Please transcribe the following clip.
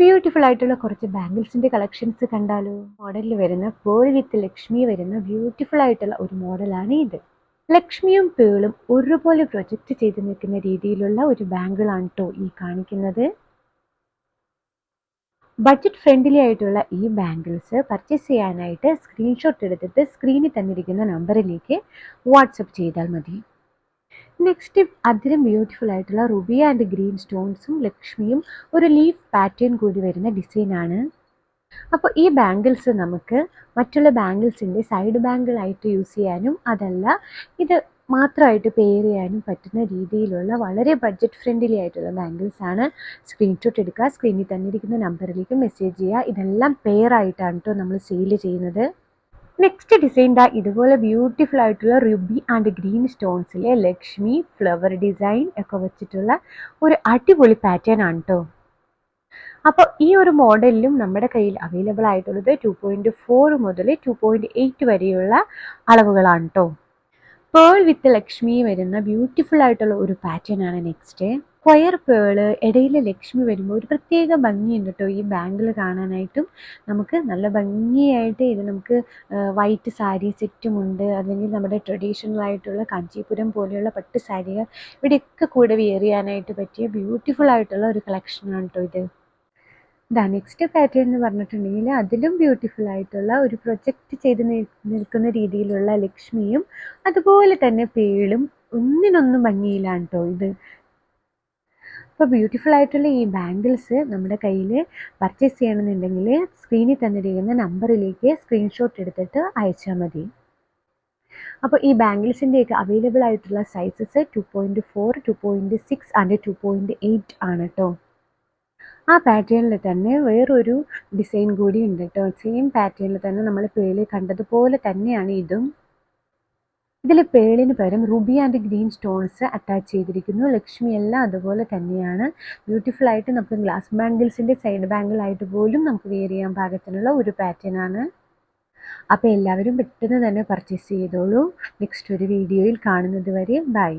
Beautiful ആയിട്ടുള്ള കുറച്ച് ബാംഗിൾസിന്റെ collections കണ്ടാലോ? മോഡലിൽ വരുന്ന പേൾ വിത്ത് ലക്ഷ്മി വരുന്ന ബ്യൂട്ടിഫുൾ ആയിട്ടുള്ള ഒരു മോഡലാണ് ഇത്. ലക്ഷ്മിയും പേളും ഒരുപോലെ പ്രൊജക്റ്റ് ചെയ്ത് നിൽക്കുന്ന രീതിയിലുള്ള ഒരു ബാംഗിളാണ് കേട്ടോ ഈ കാണിക്കുന്നത്. ബഡ്ജറ്റ് ഫ്രണ്ട്ലി ആയിട്ടുള്ള ഈ ബാംഗിൾസ് പർച്ചേസ് ചെയ്യാനായിട്ട് സ്ക്രീൻഷോട്ട് എടുത്തിട്ട് സ്ക്രീനിൽ തന്നിരിക്കുന്ന നമ്പറിലേക്ക് വാട്സപ്പ് ചെയ്താൽ മതി. നെക്സ്റ്റ് അതിലും ബ്യൂട്ടിഫുൾ ആയിട്ടുള്ള റുബി ആൻഡ് ഗ്രീൻ സ്റ്റോൺസും ലക്ഷ്മിയും ഒരു ലീഫ് പാറ്റേൺ കൂടി വരുന്ന ഡിസൈനാണ്. അപ്പോൾ ഈ ബാംഗിൾസ് നമുക്ക് മറ്റുള്ള ബാംഗിൾസിൻ്റെ സൈഡ് ബാംഗിൾ ആയിട്ട് യൂസ് ചെയ്യാനും അതല്ല ഇത് മാത്രമായിട്ട് പെയർ ചെയ്യാനും പറ്റുന്ന രീതിയിലുള്ള വളരെ ബഡ്ജറ്റ് ഫ്രണ്ട്ലി ആയിട്ടുള്ള ബാംഗിൾസ് ആണ്. സ്ക്രീൻഷോട്ട് എടുക്കുക, സ്ക്രീനിൽ തന്നിരിക്കുന്ന നമ്പറിലേക്ക് മെസ്സേജ് ചെയ്യുക. ഇതെല്ലാം പെയർ ആയിട്ടാണ് കേട്ടോ നമ്മൾ സെയിൽ ചെയ്യുന്നത്. നെക്സ്റ്റ് ഡിസൈൻ ഇതുപോലെ ബ്യൂട്ടിഫുൾ ആയിട്ടുള്ള റുബി ആൻഡ് ഗ്രീൻ സ്റ്റോൺസിലെ ലക്ഷ്മി ഫ്ലവർ ഡിസൈൻ ഒക്കെ വെച്ചിട്ടുള്ള ഒരു അടിപൊളി പാറ്റേൺ ആണ് കേട്ടോ. അപ്പോൾ ഈ ഒരു മോഡലിലും നമ്മുടെ കയ്യിൽ അവൈലബിൾ ആയിട്ടുള്ളത് 2.4 മുതൽ 2.8 വരെയുള്ള അളവുകളാണ് കേട്ടോ. പേൾ വിത്ത് ലക്ഷ്മി വരുന്ന ബ്യൂട്ടിഫുൾ ആയിട്ടുള്ള ഒരു പാറ്റേൺ ആണ് നെക്സ്റ്റ്. സ്ക്വയർ പേള് ഇടയിൽ ലക്ഷ്മി വരുമ്പോൾ ഒരു പ്രത്യേക ഭംഗിയുണ്ട് കേട്ടോ ഈ ബാംഗിൾ കാണാനായിട്ടും. നമുക്ക് നല്ല ഭംഗിയായിട്ട് ഇത് നമുക്ക് വൈറ്റ് സാരി സെറ്റുമുണ്ട്, അല്ലെങ്കിൽ നമ്മുടെ ട്രഡീഷണൽ ആയിട്ടുള്ള കാഞ്ചീപുരം പോലെയുള്ള പട്ട് സാരികൾ ഇവിടെയൊക്കെ കൂടെ വെയർ ചെയ്യാനായിട്ട് പറ്റിയ ബ്യൂട്ടിഫുൾ ആയിട്ടുള്ള ഒരു കളക്ഷനാണ് കേട്ടോ ഇത്. നെക്സ്റ്റ് പാറ്റേൺ എന്ന് പറഞ്ഞിട്ടുണ്ടെങ്കിൽ അതിലും ബ്യൂട്ടിഫുൾ ആയിട്ടുള്ള ഒരു പ്രൊജക്റ്റ് ചെയ്ത് നിൽക്കുന്ന രീതിയിലുള്ള ലക്ഷ്മിയും അതുപോലെ തന്നെ പേളും ഒന്നിനൊന്നും ഭംഗിയിലാണ് കേട്ടോ ഇത്. അപ്പോൾ ബ്യൂട്ടിഫുൾ ആയിട്ടുള്ള ഈ ബാംഗിൾസ് നമ്മുടെ കയ്യിൽ പർച്ചേസ് ചെയ്യണമെന്നുണ്ടെങ്കിൽ സ്ക്രീനിൽ തന്നിരിക്കുന്ന നമ്പറിലേക്ക് സ്ക്രീൻഷോട്ട് എടുത്തിട്ട് അയച്ചാൽ മതി. അപ്പോൾ ഈ ബാംഗിൾസിൻ്റെയൊക്കെ അവൈലബിൾ ആയിട്ടുള്ള സൈസസ് 2.4, 2.6 ആൻഡ് 2.8 ആണ് കേട്ടോ. ആ പാറ്റേണിൽ തന്നെ വേറൊരു ഡിസൈൻ കൂടി ഉണ്ട് കേട്ടോ. സെയിം പാറ്റേണിൽ തന്നെ നമ്മൾ പേളിൽ കണ്ടതുപോലെ തന്നെയാണ് ഇതും. ഇതിൽ പേളിന് പകരം Ruby and green stones attach ചെയ്തിരിക്കുന്നു. ലക്ഷ്മി എല്ലാം അതുപോലെ തന്നെയാണ്. ബ്യൂട്ടിഫുൾ ആയിട്ട് നമുക്ക് ഗ്ലാസ് ബാംഗിൾസിൻ്റെ സൈഡ് ബാംഗിൾ ആയിട്ട് പോലും നമുക്ക് വെയർ ചെയ്യാൻ പാകത്തിനുള്ള ഒരു പാറ്റേൺ ആണ്. അപ്പോൾ എല്ലാവരും പെട്ടെന്ന് തന്നെ പർച്ചേസ് ചെയ്തോളൂ. നെക്സ്റ്റ് ഒരു വീഡിയോയിൽ കാണുന്നത് വരെ ബൈ.